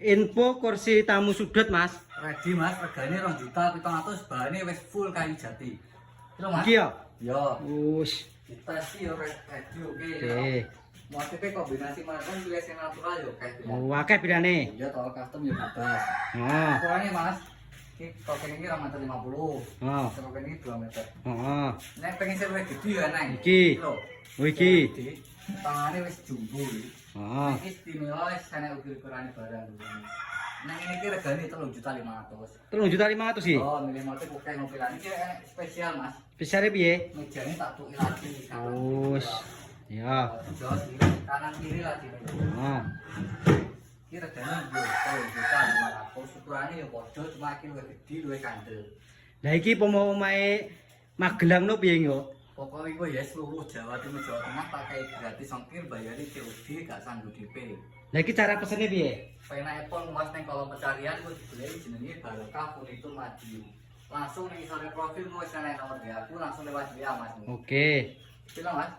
info kursi tamu sudut Mas. Ready Mas, regane 2.700.000, bahane wis full kayu jati. Lho Mas. Iki ya? Yo. Wus. Kita sih yo ready oke. Oke. Motifnya kombinasi macam pilih yang natural yo kayak. Oh, akeh pirane? Iya tol custom yo bebas. Oh. Ukurannya Mas, ini token ini 2,50 meter. Oh. Token ini 2 meter. Oh. Nek pengen sing luwih gede ya nang. Iki. Lho. Oh iki. Tangane wis jumbo iki. Oh. Iki istimewa wis ana ukur-ukurane barang. Nang ini ki regane 3.500.000. 3.500.000 sih. Oh, milih motif oke mobilan iki spesial Mas. Besare piye? Mejane tak tuki lagi. Wus. Ya. Jos kanan kiri lagi. Oh. Iki regane yo 3.500.000. Ukurane yo padha cuma iki luwih gede, luwih kandel. Lah iki omahe Magelang no piye yo? Pokoknya gue ya seluruh Jawa Timur Jawa Tengah pakai gratis ongkir bayari COD gak sanggup DP. Lah iki cara pesene piye? Pena Apple Mas neng kolom pencarian gue dibeli jenenge Barokah Furnitur Madiun. Langsung ning sore profil gue sana nomor dia aku langsung lewat dia Mas. Oke. Bilang Mas.